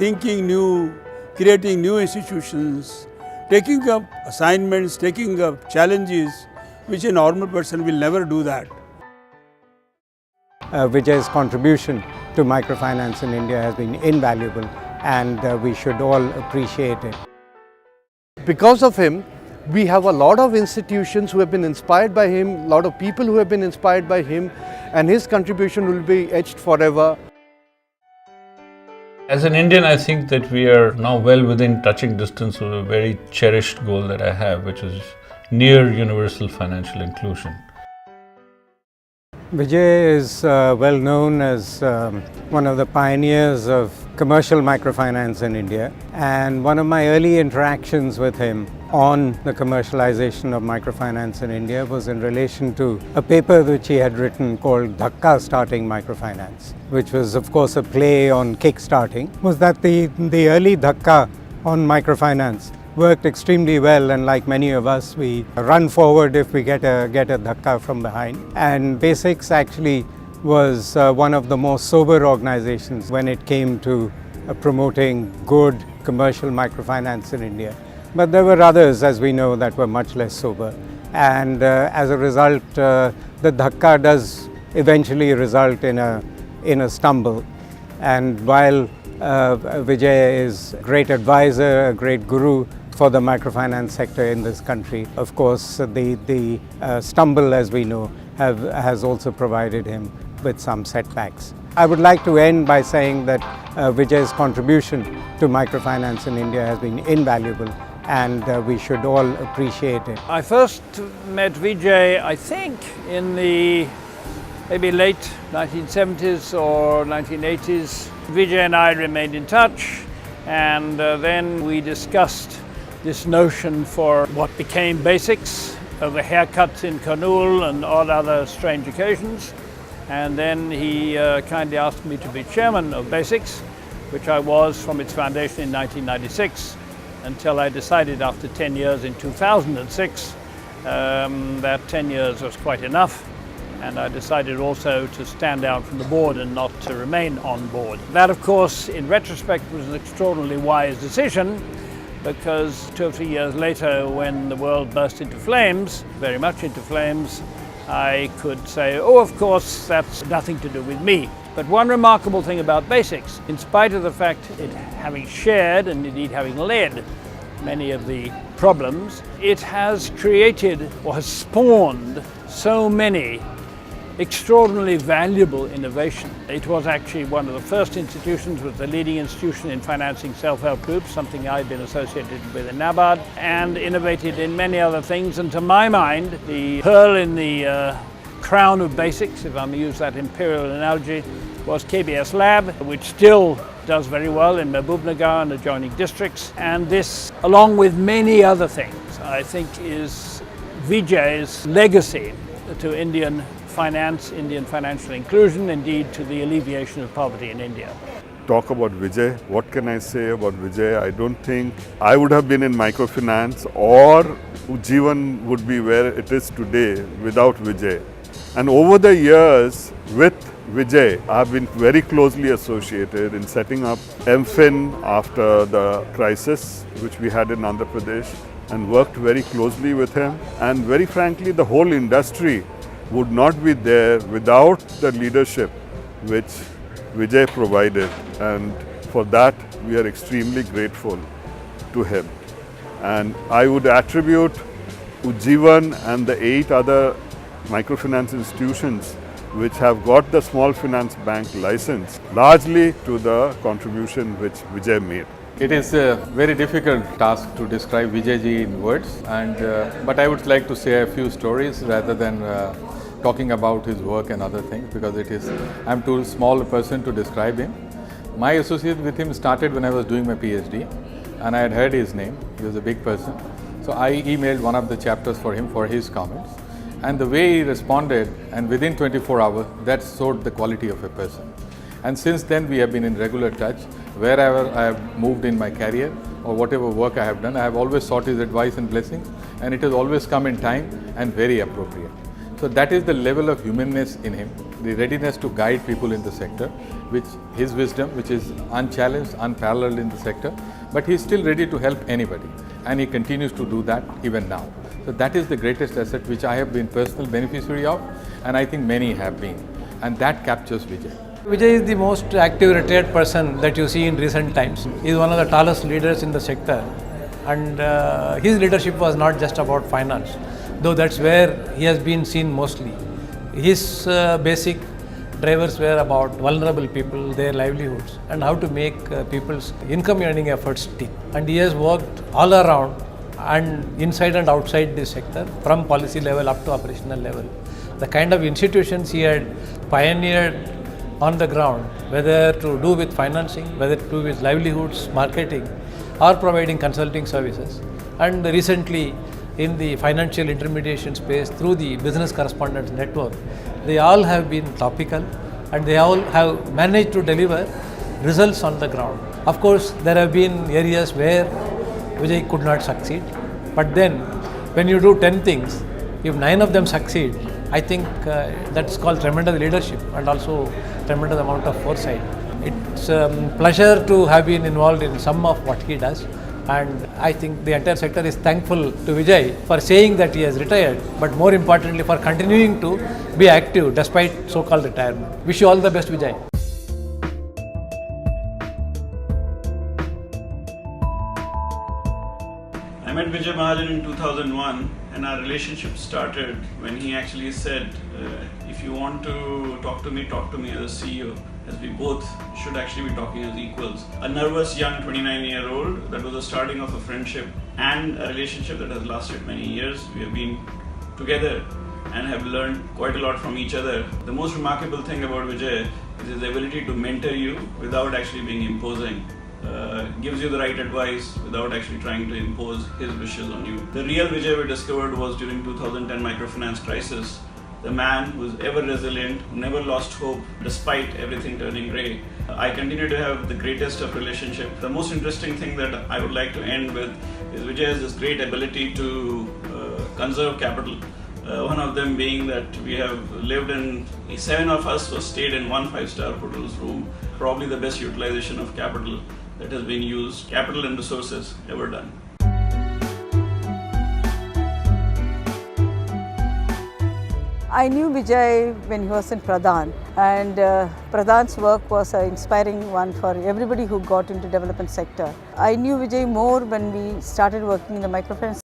thinking new, creating new institutions, taking up assignments, taking up challenges, which a normal person will never do that. Vijay's contribution to microfinance in India has been invaluable, and we should all appreciate it. Because of him, we have a lot of institutions who have been inspired by him, a lot of people who have been inspired by him, and his contribution will be etched forever. As an Indian, I think that we are now well within touching distance of a very cherished goal that I have, which is near universal financial inclusion. Vijay is well known as one of the pioneers of commercial microfinance in India, and one of my early interactions with him on the commercialization of microfinance in India was in relation to a paper which he had written called Dhakka Starting Microfinance, which was of course a play on kick-starting. Was that the early Dhakka on microfinance worked extremely well, and like many of us, we run forward if we get a dhakka from behind. And BASIX actually was one of the most sober organizations when it came to promoting good commercial microfinance in India. But there were others, as we know, that were much less sober. And as a result, the dhakka does eventually result in a stumble. And while Vijay is a great advisor, a great guru for the microfinance sector in this country, of course, the stumble, as we know, has also provided him with some setbacks. I would like to end by saying that Vijay's contribution to microfinance in India has been invaluable, and we should all appreciate it. I first met Vijay, I think, in the maybe late 1970s or 1980s. Vijay and I remained in touch, and then we discussed this notion for what became BASIX, over haircuts in Kurnool and odd other strange occasions. And then he kindly asked me to be chairman of BASIX, which I was from its foundation in 1996, until I decided after 10 years in 2006 that 10 years was quite enough. And I decided also to stand down from the board and not to remain on board. That, of course, in retrospect, was an extraordinarily wise decision, because 2 or 3 years later, when the world burst into flames, very much into flames, I could say, oh, of course, that's nothing to do with me. But one remarkable thing about BASIX, in spite of the fact it having shared and indeed having led many of the problems, it has created or has spawned so many extraordinarily valuable innovation. It was actually one of the first institutions, was the leading institution in financing self-help groups, something I've been associated with in NABARD, and innovated in many other things. And to my mind, the pearl in the crown of BASIX, if I may use that imperial analogy, was KBS Lab, which still does very well in Mehboob and adjoining districts. And this, along with many other things, I think is Vijay's legacy to Indian finance, Indian financial inclusion, indeed to the alleviation of poverty in India. Talk about Vijay. What can I say about Vijay? I don't think I would have been in microfinance, or Ujjivan would be where it is today without Vijay. And over the years with Vijay, I have been very closely associated in setting up MFIN after the crisis which we had in Andhra Pradesh, and worked very closely with him. And very frankly, the whole industry would not be there without the leadership which Vijay provided, and for that we are extremely grateful to him. And I would attribute Ujjivan and the 8 other microfinance institutions which have got the small finance bank license largely to the contribution which Vijay made. It is a very difficult task to describe Vijay ji in words, but I would like to say a few stories rather than talking about his work and other things, because I'm too small a person to describe him. My association with him started when I was doing my PhD, and I had heard his name. He was a big person. So I emailed one of the chapters for him for his comments. And the way he responded, and within 24 hours, that showed the quality of a person. And since then, we have been in regular touch. Wherever I have moved in my career or whatever work I have done, I have always sought his advice and blessings, and it has always come in time and very appropriate. So that is the level of humanness in him, the readiness to guide people in the sector, which his wisdom, which is unchallenged, unparalleled in the sector, but he is still ready to help anybody, and he continues to do that even now. So that is the greatest asset which I have been personal beneficiary of, and I think many have been, and that captures Vijay. Vijay is the most active retired person that you see in recent times. He is one of the tallest leaders in the sector, and his leadership was not just about finance, though that's where he has been seen mostly. His basic drivers were about vulnerable people, their livelihoods, and how to make people's income earning efforts stick. And he has worked all around and inside and outside this sector, from policy level up to operational level. The kind of institutions he had pioneered on the ground, whether to do with financing, whether to do with livelihoods, marketing, or providing consulting services. And recently, in the financial intermediation space through the business correspondence network, they all have been topical and they all have managed to deliver results on the ground. Of course, there have been areas where Vijay could not succeed, but then when you do 10 things, if 9 of them succeed, I think that's called tremendous leadership and also tremendous amount of foresight. It's a pleasure to have been involved in some of what he does, and I think the entire sector is thankful to Vijay for saying that he has retired, but more importantly for continuing to be active despite so-called retirement. Wish you all the best, Vijay. I met Vijay Mahajan in 2001, and our relationship started when he actually said, if you want to talk to me as a CEO, as we both should actually be talking as equals. A nervous young 29-year-old, that was the starting of a friendship and a relationship that has lasted many years. We have been together and have learned quite a lot from each other. The most remarkable thing about Vijay is his ability to mentor you without actually being imposing. Gives you the right advice without actually trying to impose his wishes on you. The real Vijay we discovered was during 2010 microfinance crisis. The man who was ever resilient, who never lost hope despite everything turning grey. I continue to have the greatest of relationships. The most interesting thing that I would like to end with is Vijay has this great ability to conserve capital. One of them being that we have lived in, 7 of us were stayed in one 5-star hotel's room. Probably the best utilization of capital that has been used, capital and resources ever done. I knew Vijay when he was in Pradhan, and Pradhan's work was an inspiring one for everybody who got into development sector. I knew Vijay more when we started working in the microfinance